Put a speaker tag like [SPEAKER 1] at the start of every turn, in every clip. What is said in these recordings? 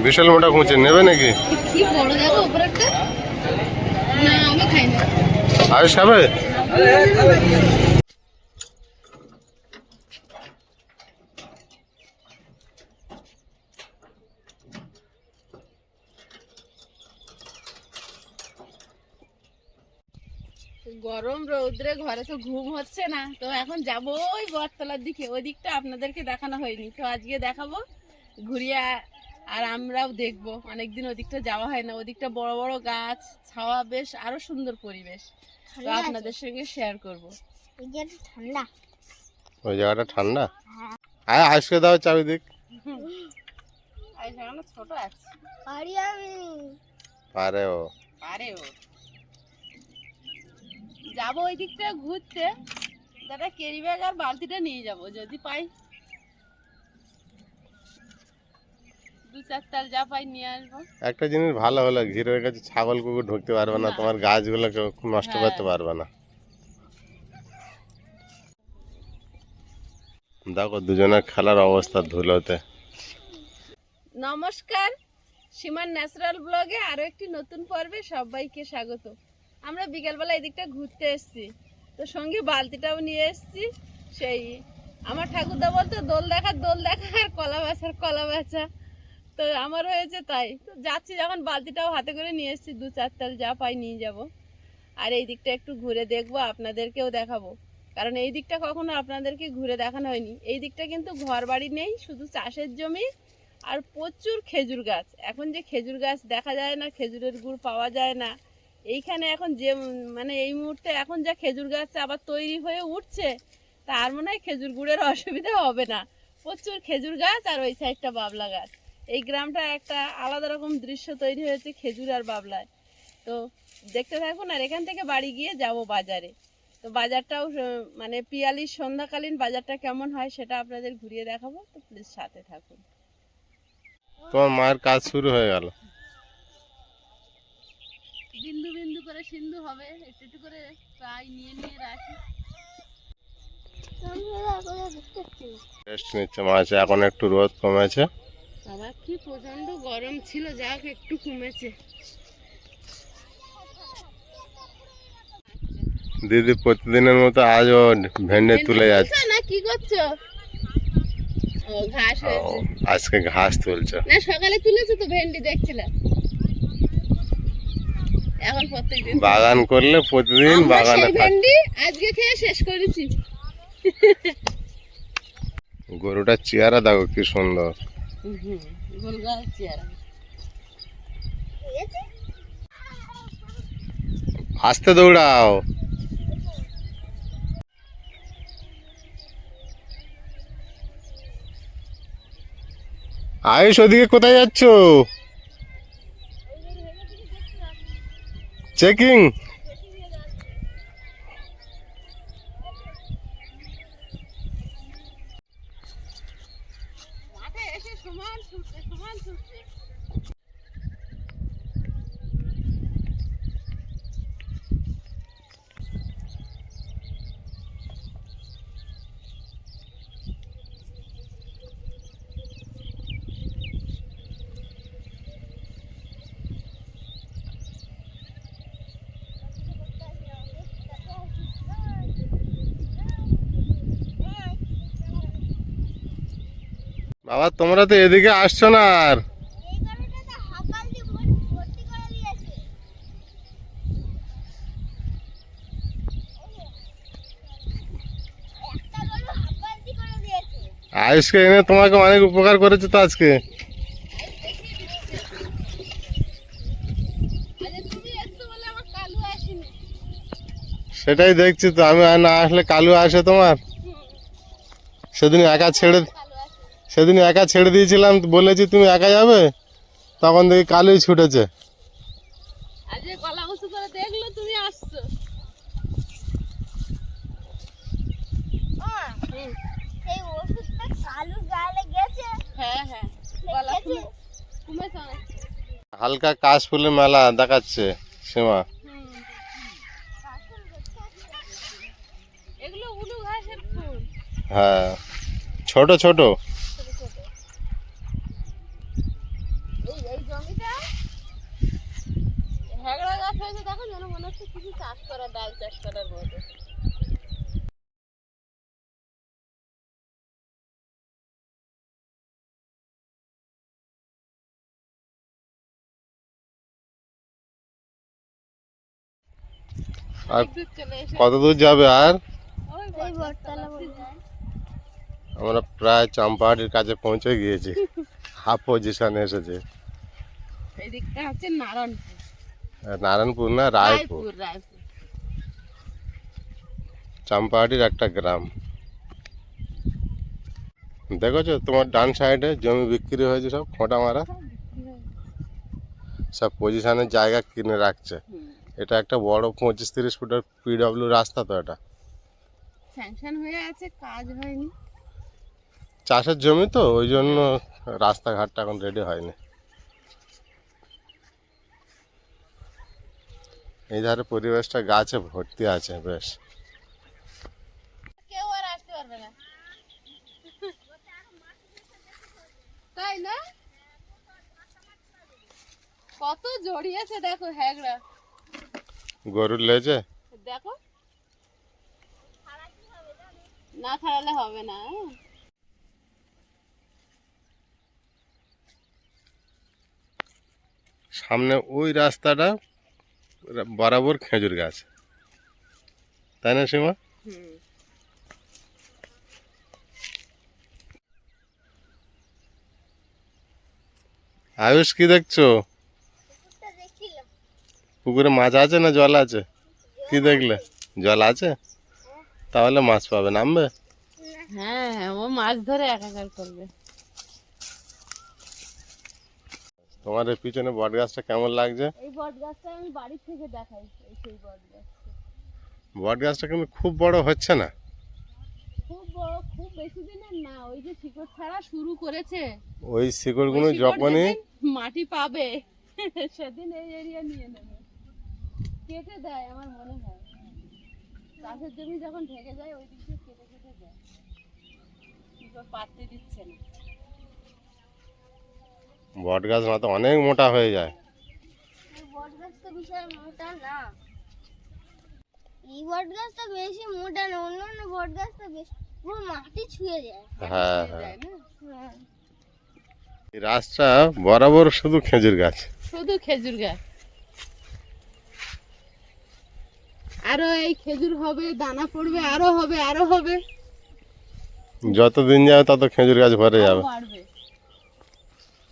[SPEAKER 1] বিশাল মোটা কুঁচে নেবে নাকি?
[SPEAKER 2] কি বড় দেখো উপরেরটা। না আমি খাই না।
[SPEAKER 1] আয়ুষ খাবে?
[SPEAKER 2] গরম রৌদ্রে ঘরে তো ঘুম হচ্ছে না, তো এখন যাবো ওই বটতলার দিকে। ওই দিকটা আপনাদেরকে দেখানো হয়নি, তো আজকে দেখাবো ঘুরিয়ে। আর আমরাও দেখবো, অনেকদিন ওদিকটা যাওয়া হয় না। ওদিকটা বড় বড় গাছ, ছাওয়া, বেশ আরো সুন্দর পরিবেশ, তো আপনাদের সঙ্গে শেয়ার করবো।
[SPEAKER 3] ঠান্ডা,
[SPEAKER 1] ওই জায়গাটা ঠান্ডা। আয় আয়ুষকে দাও চাবি দিক।
[SPEAKER 2] ছোট আছে,
[SPEAKER 1] পারে ও।
[SPEAKER 2] পারে ও। যাবো ওই দিকটা ঘুরতে, দাদা ক্যারি ব্যাগ আর বালতিটা নিয়ে যাব, যদি পাই দু চারটার যা পাই নিয়ে আসবো।
[SPEAKER 1] একটা জিনিস ভালো হলো, ঘিরের কাছে ছাগল কুকুর ঢুকতে পারবে না, তোমার গাছগুলো কেউ নষ্ট করতে পারবে না। দেখো দুজনের খেলার অবস্থা ধুলোতে।
[SPEAKER 2] নমস্কার, সীমার ন্যাচারাল ব্লগে আরো একটি নতুন পর্বে সবাইকে স্বাগত। আমরা বিকেলবেলা এদিকটা ঘুরতে এসেছি, তো সঙ্গে বালতিটাও নিয়ে এসেছি। সেই আমার ঠাকুরদা বলতো দোল দেখা আর কলা বেচা, তো আমার হয়েছে তাই। তো যাচ্ছি যখন, বালতিটাও হাতে করে নিয়ে এসেছি, দু চারটাল যা পাই নিয়ে যাব। আর এই দিকটা একটু ঘুরে দেখবো, আপনাদেরকেও দেখাবো, কারণ এই দিকটা কখনো আপনাদেরকে ঘুরে দেখানো হয়নি। এই দিকটা কিন্তু ঘর বাড়ি নেই, শুধু চাষের জমি আর প্রচুর খেজুর গাছ। এখন যে খেজুর গাছ দেখা যায় না, খেজুরের গুড় পাওয়া যায় না এইখানে এখন, যে মানে এই মুহূর্তে এখন যা খেজুর গাছ আবার তৈরি হয়ে উঠছে, তার মনে হয় খেজুর গুড়ের অসুবিধা হবে না। প্রচুর খেজুর গাছ, আর ওই সাইডটা বাবলা গাছ। এই গ্রামটা একটা আলাদা রকম দৃশ্য তৈরি হয়েছে খেজুর আর বাবলায়। তো দেখতে থাকুন, আর এখান থেকে বাড়ি গিয়ে যাব বাজারে। তো বাজারটাও মানে পিয়ালির সন্ধ্যাকালীন বাজারটা কেমন হয় সেটা আপনাদের ঘুরিয়ে দেখাবো, তো প্লিজ সাথে থাকুন।
[SPEAKER 1] তোমার মায়ের কাজ শুরু হয়ে গেল।
[SPEAKER 2] বিন্দু বিন্দু করে সিন্ধু হবে, একটু একটু করে প্রায় নিয়ে নিয়ে রাখি।
[SPEAKER 1] রেস্ট নিচ্ছে মাছ, এখন একটু রোদ কমেছে।
[SPEAKER 2] বাবা কি প্রচন্ড গরম ছিল, যাক একটু কমেছে।
[SPEAKER 1] দিদি প্রতিদিনের মতো আজও ভেন্ডি তুলে যাচ্ছে।
[SPEAKER 2] না কি করছো? ও ঘাস হয়েছে,
[SPEAKER 1] আজকে ঘাস তুলছো?
[SPEAKER 2] না সকালে তুলেছো তো ভেন্ডি দেখছিলাম। এখন প্রত্যেকদিন
[SPEAKER 1] বাগান করলে প্রতিদিন বাগানে
[SPEAKER 2] ভেন্ডি আজকে খেয়ে শেষ করেছি।
[SPEAKER 1] গরুটার চেহারা দেখো কি সুন্দর।
[SPEAKER 2] গোলগাল চেহারা।
[SPEAKER 1] আস্তে দৌড়াও। আয়ুষ ওদিকে কোথায় যাচ্ছ? চেকিং।
[SPEAKER 2] মাঠে এসে সমান ছুটছে।
[SPEAKER 1] বাবা তোমরা তো এদিকে আসছো না আর। আয়ুষকে এনে তোমাকে অনেক উপকার করেছে তো আজকে। সেটাই দেখছি তো, আমি না আসলে কালু আসে তোমার। সেদিন একা ছেড়ে দিয়েছিলাম, বলেছি তুমি একা যাবে, তখন দেখি কালুই ছুটেছে।
[SPEAKER 2] আজকে কলা কচু করে দেখলো তুমি আসছো।
[SPEAKER 3] এই ওষুধটা কালু গালে গেছে।
[SPEAKER 2] হ্যাঁ গলা কমেছে অনেক।
[SPEAKER 1] হালকা কাশফুলের মেলা দেখাচ্ছে সীমা।
[SPEAKER 2] এগুলো উলু ঘাসের ফুল।
[SPEAKER 1] হ্যাঁ ছোট ছোট।
[SPEAKER 2] এই জমিটা হ্যাগড়া গাছ হয়েছে, দেখো যেন মনে হচ্ছে কিছু চাষ করা, ডাল চাষ করার মতো।
[SPEAKER 1] আর
[SPEAKER 2] অনেক দূর চলে এসে
[SPEAKER 1] কত দূর যাবে আর?
[SPEAKER 2] ওই
[SPEAKER 3] এই
[SPEAKER 2] বটতলা
[SPEAKER 3] বটতলা বলে যায়।
[SPEAKER 1] আমরা প্রায় চম্পাহাটির কাছে পৌঁছে গিয়েছি, হাফ পজিশনে এসেছে।
[SPEAKER 2] এই দিকটা হচ্ছে নারায়ণপুর।
[SPEAKER 1] নারায়ণপুর না, রায়পুর।
[SPEAKER 2] রায়পুর।
[SPEAKER 1] চম্পাহাটির একটা গ্রাম। দেখেছো তোমার ডান সাইডে জমি বিক্রি হয়েছে, সব খোঁটা মারা, সব পজিশনের জায়গা কিনে রাখছে। এটা একটা বড় 25-30 ফুটের পিডব্লিউ রাস্তা, তো এটা
[SPEAKER 2] স্যাংশন হয়ে আছে, কাজ হয়নি।
[SPEAKER 1] চাষের জমি তো, ওই জন্য রাস্তাঘাটটা এখন রেডি হয়নি। এই ধারে পরিবেশটা গাছে ভর্তি আছে বেশ।
[SPEAKER 2] কেউ আর আসতে পারবে না, তাই না? কত জড়িয়েছে দেখো হ্যাগড়া,
[SPEAKER 1] গরুর লেজে
[SPEAKER 2] দেখো। না ছাড়ালে হবে না।
[SPEAKER 1] সামনে ওই রাস্তাটা বরাবর খেজুর গাছ, তাই না সীমা? আয়ুষ কি দেখছো?
[SPEAKER 3] কুকুরটা দেখছিলাম।
[SPEAKER 1] পুকুরে মাছ আছে না জল আছে? কি দেখলে? জল আছে, তাহলে মাছ পাবে, নামবে।
[SPEAKER 2] হ্যাঁ হ্যাঁ, ও মাছ ধরে একাকার করবে।
[SPEAKER 1] তোমার এই পিছনে বট গাছটা কেমন লাগছে?
[SPEAKER 2] এই বট গাছটা আমি বাড়ি থেকে দেখাই, এই সেই বট গাছটা।
[SPEAKER 1] বট গাছটা কিন্তু খুব বড় হচ্ছে না।
[SPEAKER 2] খুব বড়, খুব বেশি দিনের না, ওই যে শিকড় ছাড়া শুরু করেছে।
[SPEAKER 1] ওই শিকড়গুলো
[SPEAKER 2] ওই শিকড়
[SPEAKER 1] যখনই
[SPEAKER 2] যেদিন মাটি পাবে সেদিন এই এরিয়া নিয়ে নেবে, কেটে দেয় আমার মনে হয়। চাষের জমি যখন ঢেকে যায় ওই দিক দিয়ে কেটে কেটে দেয়, শিকড় পাততে দিচ্ছে না।
[SPEAKER 1] বট গাছ না তো অনেক মোটা হয়ে যায়।
[SPEAKER 3] এই বট গাছটা বিশাল মোটা না। এই বট গাছটা বেশি মোটা না, অন্য বট গাছটা বেশি পুরো মাটি ছুঁয়ে যায়।
[SPEAKER 1] হ্যাঁ
[SPEAKER 2] হয়ে
[SPEAKER 1] হ্যাঁ,
[SPEAKER 2] যায় না?
[SPEAKER 3] হ্যাঁ।
[SPEAKER 1] এই রাস্তা বরাবর শুধু খেজুর গাছ।
[SPEAKER 2] শুধু খেজুর গাছ, আরো এই খেজুর হবে, দানা পড়বে, আরো হবে, আরো হবে,
[SPEAKER 1] যত দিন যাবে তত খেজুর গাছ ভরে
[SPEAKER 2] আরো
[SPEAKER 1] যাবে।
[SPEAKER 2] বাড়বে।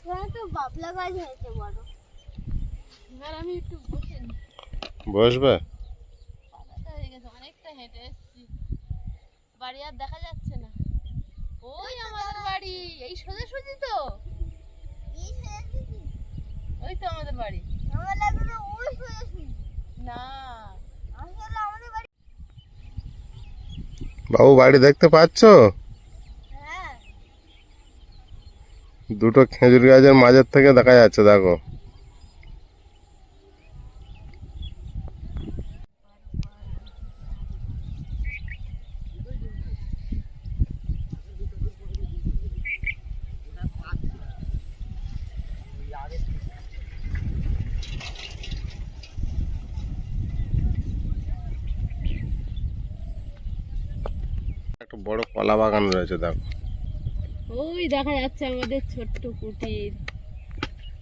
[SPEAKER 3] এখানে তো বাবলা গাছ হয়েছে বড়।
[SPEAKER 2] এবার আমি একটু বসে নিই।
[SPEAKER 1] বসবে?
[SPEAKER 2] পাতাটা হয়ে গেছে, অনেকটা হেঁটে এসেছি, বাড়ি আর দেখা যাচ্ছে না। ওই আমাদের বাড়ি, এই সোজাসুজি তো,
[SPEAKER 3] এই সোজাসুজি?
[SPEAKER 2] ওই তো আমাদের বাড়ি।
[SPEAKER 3] আমার লাগলো ওই সোজাসুজি।
[SPEAKER 2] না,
[SPEAKER 3] আসলে আমাদের বাড়ি।
[SPEAKER 1] বাবু বাড়ি দেখতে পাচ্ছো?
[SPEAKER 3] হ্যাঁ।
[SPEAKER 1] দুটো খেজুর গাছের মাঝের থেকে দেখা যাচ্ছে, দেখো। একটা বড় কলা বাগান রয়েছে, দেখো।
[SPEAKER 2] ওই দেখা যাচ্ছে আমাদের ছোট্ট কুটির,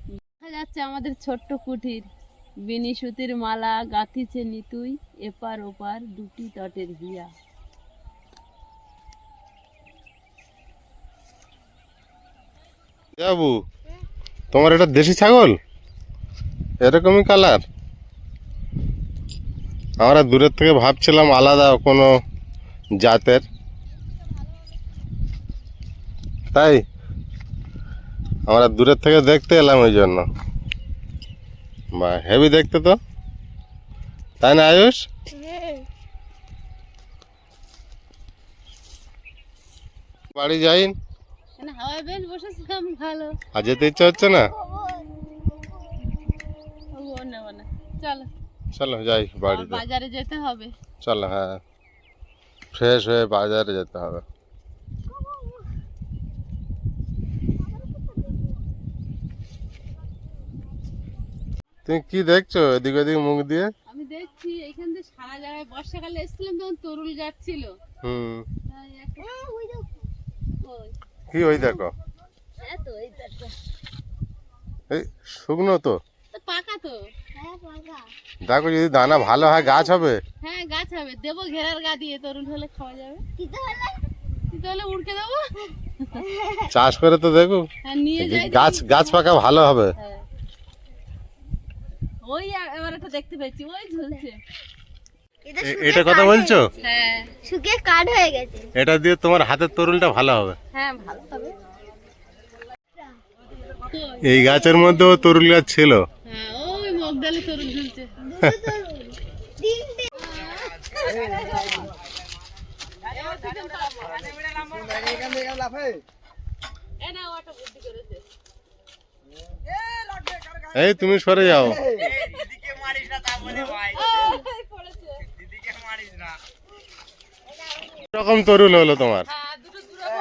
[SPEAKER 2] দেখা যাচ্ছে আমাদের ছোট্ট কুটির। বিনি সুতির মালা গাঁথিছে নিতুই, এপার ওপার দুটি তটের হিয়া।
[SPEAKER 1] বাবু, তোমার এটা দেশি ছাগল, এরকমই কালার? আমরা দূরের থেকে ভাবছিলাম আলাদা কোনো জাতের, তাই আমরা দূরের থেকে দেখতে এলাম ওই জন্য। বা হেভি দেখতে তো, তাই না আয়ুষ? বাড়ি যাই,
[SPEAKER 2] এখানে হাওয়ায় বেশ বসেছিলাম, ভালো।
[SPEAKER 1] আর যেতে ইচ্ছে হচ্ছে না।
[SPEAKER 2] ও নেব না, চলো
[SPEAKER 1] চলো যাই
[SPEAKER 2] আবার
[SPEAKER 1] বাড়িতে।
[SPEAKER 2] বাজারে যেতে হবে।
[SPEAKER 1] চলো, হ্যাঁ, ফ্রেশ হয়ে বাজারে যেতে হবে। তুমি কি দেখছো এদিক ওদিক মুখ দিয়ে?
[SPEAKER 2] আমি দেখছি এইখান দিয়ে সারা জায়গায় বর্ষাকালে এসেছিলাম তখন তরুল গাছ ছিল।
[SPEAKER 1] হুম,
[SPEAKER 2] তাই একটা
[SPEAKER 3] ওই দেখো
[SPEAKER 2] ওই
[SPEAKER 1] কি ওই দেখো,
[SPEAKER 2] হ্যাঁ তো এই দেখো
[SPEAKER 1] এই শুকনো তো,
[SPEAKER 2] তো পাকা তো।
[SPEAKER 3] হ্যাঁ পাকা
[SPEAKER 1] দেখো যদি দানা ভালো হয় গাছ হবে।
[SPEAKER 2] হ্যাঁ গাছ হবে, দেবো ঘেরার গা দিয়ে, তরুল হলে খাওয়া যাবে।
[SPEAKER 3] দিতে হলে
[SPEAKER 2] তাহলে উড়কে দেবো।
[SPEAKER 1] চাষ করে তো দেখো
[SPEAKER 2] হ্যাঁ নিয়ে যাই।
[SPEAKER 1] গাছ গাছ পাকা ভালো হবে।
[SPEAKER 2] হ্যাঁ। ওই এবার একটা দেখতে পেয়েছি, ওই ঝুলছে।
[SPEAKER 1] এটা কথা বলছো?
[SPEAKER 2] হ্যাঁ
[SPEAKER 3] শুকিয়ে কাঠ হয়ে গেছে।
[SPEAKER 1] এটা দিয়ে তোমার হাতের তরুলটা ভালো হবে।
[SPEAKER 2] হ্যাঁ ভালো হবে।
[SPEAKER 1] এই গাছের মধ্যেও তরুল গাছ ছিল।
[SPEAKER 2] হ্যাঁ ওই মগডালে তরুল ঝুলছে।
[SPEAKER 3] তিনটে
[SPEAKER 2] এ না ওটা বুদ্ধি করেছে।
[SPEAKER 1] এই তুমি সরে যাও।
[SPEAKER 2] পড়েছে।
[SPEAKER 1] রকম তরুল হলো তোমার।
[SPEAKER 2] হ্যাঁ দুটো দুরকম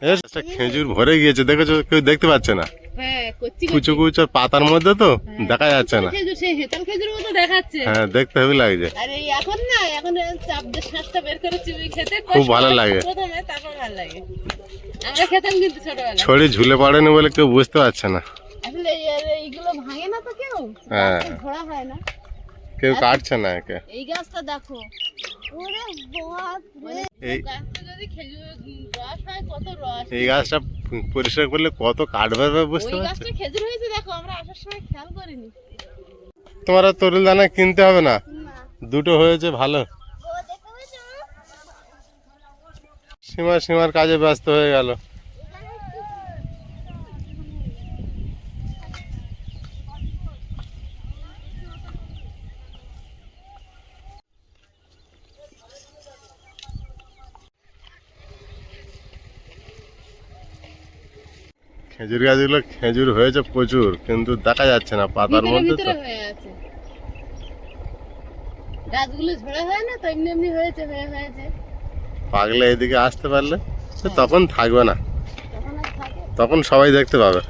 [SPEAKER 2] হয়েছে।
[SPEAKER 1] একটা খেজুর ভরে গিয়েছে, দেখেছো? কেউ দেখতে পাচ্ছে না,
[SPEAKER 2] হ্যাঁ কচ্ছি
[SPEAKER 1] কুচো কুচো পাতার মধ্যে তো দেখা যাচ্ছে না।
[SPEAKER 2] খেজুর, সেই হেতাল খেজুর মতো দেখাচ্ছে।
[SPEAKER 1] হ্যাঁ দেখতে হেবি লাগছে,
[SPEAKER 2] আরে এখন না, এখন চাপ দিয়ে শ্বাসটা বের করে চিবি খেতে
[SPEAKER 1] খুব ভালো লাগে।
[SPEAKER 2] প্রথমে, তারপর ভালো লাগে। আমরা খেতাম কিন্তু ছোটবেলায়।
[SPEAKER 1] ছড়ি ঝুলে পড়েনি বলে কেউ বুঝতে পারছে না।
[SPEAKER 2] আসলে এইগুলো ভাঙে না তো কেউ,
[SPEAKER 1] হ্যাঁ।
[SPEAKER 2] ঘোরা হয় না।
[SPEAKER 1] কেউ কাটছে না একে।
[SPEAKER 2] এই গাছটা দেখো,
[SPEAKER 3] ওরে বাপ রে
[SPEAKER 1] এই
[SPEAKER 2] গাছটা যদি খেজুর রস হয়, কত রস।
[SPEAKER 1] এই গাছটা পরিষ্কার করলে কত কাটবে বুঝতে
[SPEAKER 2] ওই
[SPEAKER 1] পারছো?
[SPEAKER 2] গাছটা খেজুর হয়েছে দেখো, আমরা আসার সময় খেয়াল করিনি।
[SPEAKER 1] তোমার আর তরুল দানা কিনতে হবে না,
[SPEAKER 3] না
[SPEAKER 1] দুটো হয়েছে ভালো।
[SPEAKER 3] ও দেখতে পেয়েছো
[SPEAKER 1] সীমার কাজে ব্যস্ত হয়ে গেল। খেজুর গাছগুলো খেজুর হয়েছে প্রচুর, কিন্তু দেখা যাচ্ছে না পাতার
[SPEAKER 2] ভিতরে
[SPEAKER 1] মধ্যে তো।
[SPEAKER 2] ভিতরে হয়ে আছে। গাছগুলো ঝরে হয় না তো, এমনি এমনি হয়েছে, হয়েছে।
[SPEAKER 1] পাগলে এদিকে আসতে পারলে তো তখন থাকবে না,
[SPEAKER 2] তখন আর থাকে।
[SPEAKER 1] তখন সবাই দেখতে পাবে।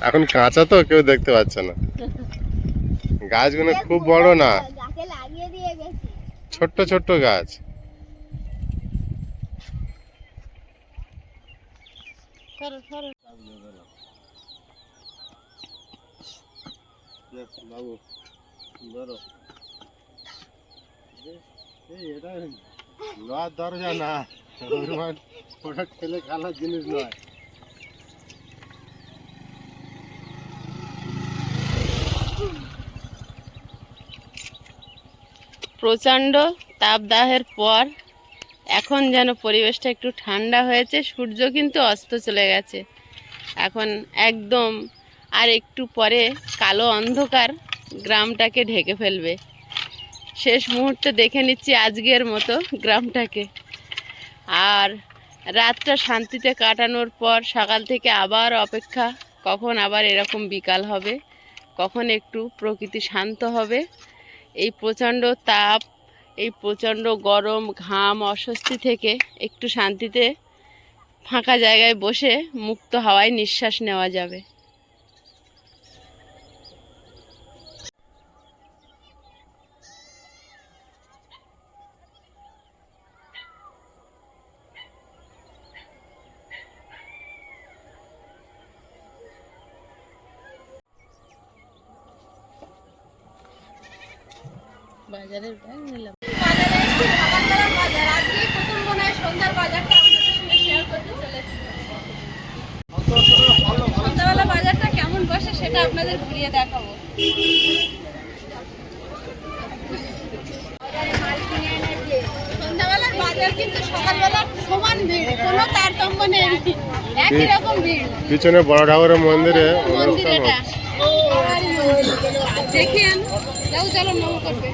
[SPEAKER 1] এখন কাঁচা তো কেউ দেখতে পাচ্ছে না। গাছগুলো খুব বড় না,
[SPEAKER 3] গাছে লাগিয়ে দিয়ে গেছি
[SPEAKER 1] ছোট্ট ছোট্ট গাছ।
[SPEAKER 2] সরো সরো।
[SPEAKER 1] বাবু ধরো, এটা লোহার দরজা না, ওটা ঠেলে খেলার জিনিস নয়।
[SPEAKER 2] প্রচণ্ড তাপদাহের পর এখন যেন পরিবেশটা একটু ঠান্ডা হয়েছে, সূর্য কিন্তু অস্ত চলে গেছে। এখন একদম আর একটু পরে কালো অন্ধকার গ্রামটাকে ঢেকে ফেলবে। শেষ মুহূর্তে দেখে নিচ্ছি আজকের মতো গ্রামটাকে। আর রাতটা শান্তিতে কাটানোর পর সকাল থেকে আবার অপেক্ষা, কখন আবার এরকম বিকাল হবে, কখন একটু প্রকৃতি শান্ত হবে। এই প্রচণ্ড তাপ, এই প্রচণ্ড গরম, ঘাম, অস্বস্তি থেকে একটু শান্তিতে ফাঁকা জায়গায় বসে মুক্ত হাওয়ায় নিঃশ্বাস নেওয়া যাবে। বাজারের ব্যাগ নিলাম। বাজারে এসেছি, ভাগাড়তলা বাজার। আজকেই প্রথম মনে হয় সন্ধ্যার বাজারটা আপনাদের সঙ্গে শেয়ার করতে চলেছি। সন্ধ্যাবেলা বাজারটা কেমন বসে সেটা আপনাদের ঘুরিয়ে দেখাবো। সন্ধ্যাবেলার বাজার কিন্তু সকালবেলা সমান ভিড়, কোনো তারতম্য নেই, একই রকম ভিড়।
[SPEAKER 1] পিছনে বড় ঠাকুরের মন্দিরে
[SPEAKER 2] মন্দির
[SPEAKER 1] অনুষ্ঠান
[SPEAKER 2] এটা
[SPEAKER 1] হচ্ছে।
[SPEAKER 2] দেখেন, যাও চলো নম করবে।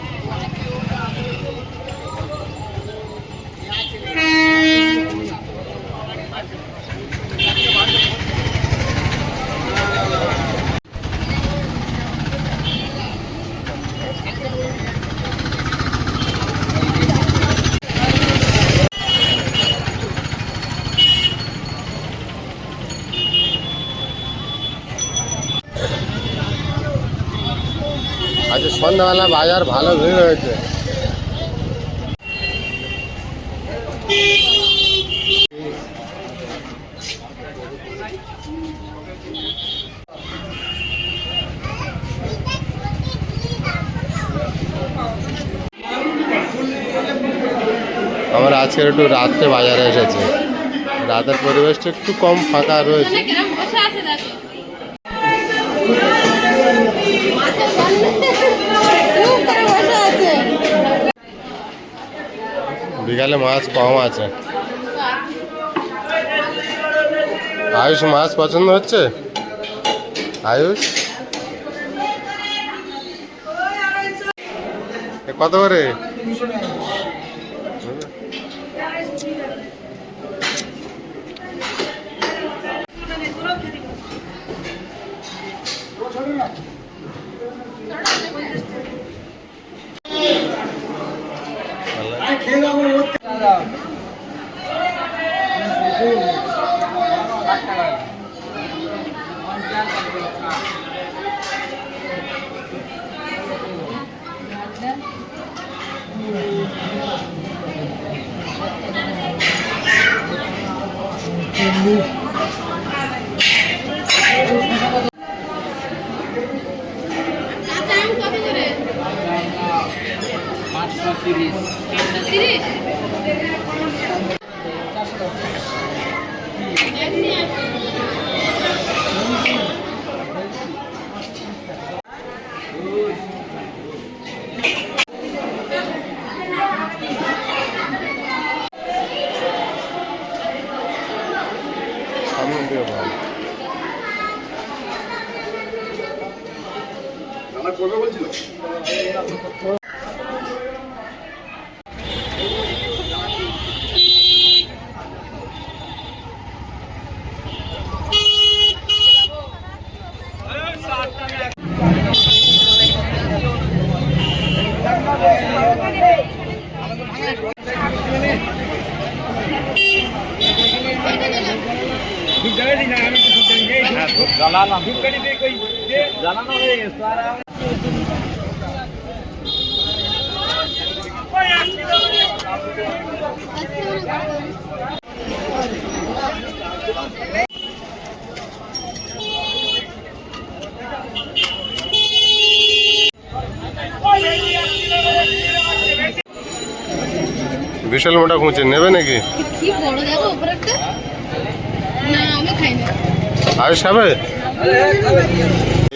[SPEAKER 1] আজ সন্ধ্যাবেলা বাজার ভালো ভিড় হয়েছে। আমরা আজকে একটু রাত্রে বাজারে এসেছি, রাতের পরিবেশটা একটু কম ফাঁকা রয়েছে। বিকালে মাছ কম আছে। আয়ুষ মাছ পছন্দ হচ্ছে? আয়ুষ কত করে? বিশাল মোটা কুঁচে নেবে নাকি?
[SPEAKER 2] কি বড় দেখো উপরে একটা। না আমি খাই না।
[SPEAKER 1] আয়ুষ খাবে?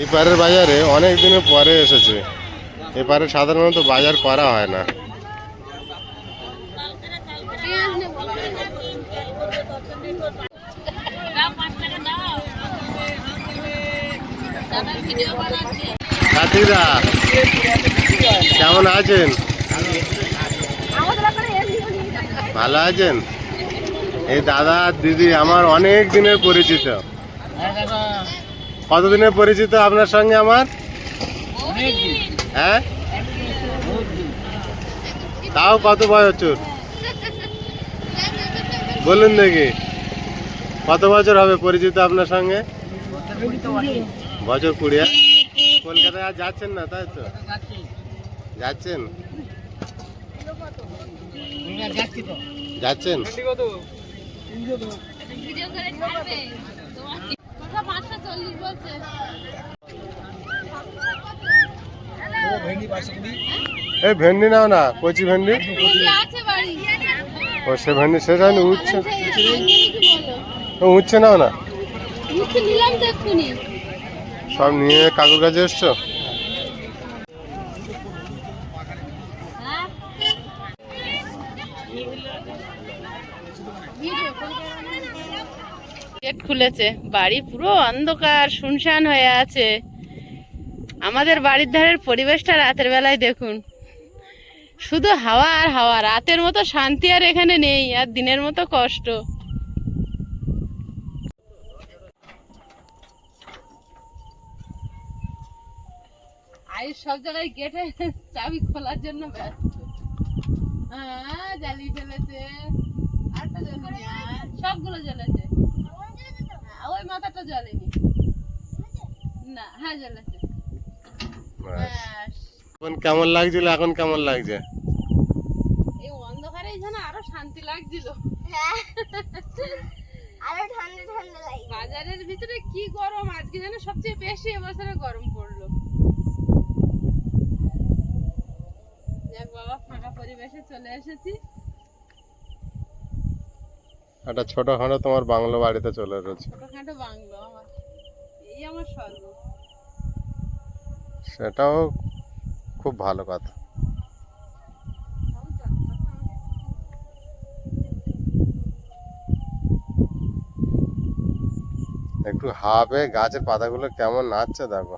[SPEAKER 1] এই পারের বাজারে অনেক দিনের পরে এসেছে। এই পারে সাধারণত বাজার করা হয় না। কার্তিকদা কেমন আছেন? ভালো আছেন? এই দাদা দিদি আমার অনেক দিনের পরিচিত। কতদিনের পরিচিত আপনার সঙ্গে আমার? হ্যাঁ, তাও কত বছর বলুন দেখি, কত বছর হবে পরিচিত আপনার সঙ্গে? বছর 20। কলকাতায় আর যাচ্ছেন না তাই তো? যাচ্ছেন যাচ্ছেন এই ভেন্ডি নাও না, কচি ভেন্ডি। ও সে ভেন্ডি শেষ হয়নি, উঠছে উঠছে নাও না। সব নিয়ে কাকুর কাছে এসছো?
[SPEAKER 2] গেট খুলেছে, বাড়ি পুরো অন্ধকার শুনশান হয়ে আছে। আমাদের বাড়ির ধারের পরিবেশটা রাতের বেলায় দেখুন, শুধু হাওয়া আর হাওয়া। রাতের মতো শান্তি আর এখানে নেই, আর দিনের মতো কষ্ট। আয়ুষ সব জায়গায় গেটে চাবি খোলার জন্য ব্যস্ত। হ্যাঁ, জ্বালিয়ে ফেলেছে। আরটা জ্বলেনি, আর সবগুলো জ্বলেছে। ওই মাথাটা জ্বলেনি না। হ্যাঁ জ্বলেছে।
[SPEAKER 1] এখন কেমন লাগছিল, এখন কেমন লাগছে?
[SPEAKER 2] এই অন্ধকারে যেন আরো শান্তি লাগছিল।
[SPEAKER 3] হ্যাঁ আরো ঠান্ডা ঠান্ডা লাগে।
[SPEAKER 2] বাজারের ভিতরে কি গরম, আজকে যেন সবচেয়ে বেশি এবছরে গরম পড়লো। যাক বাবা, ফাঁকা পরিবেশে চলে এসেছি।
[SPEAKER 1] একটা ছোটখাটো তোমার বাংলো বাড়িতে চলে এসেছে।
[SPEAKER 2] ছোটখাটো বাংলো আমার, এই আমার স্বর্গ।
[SPEAKER 1] সেটাও খুব ভালো কথা। একটু হাওয়া পেয়ে গাছের পাতাগুলো কেমন নাচছে দেখো।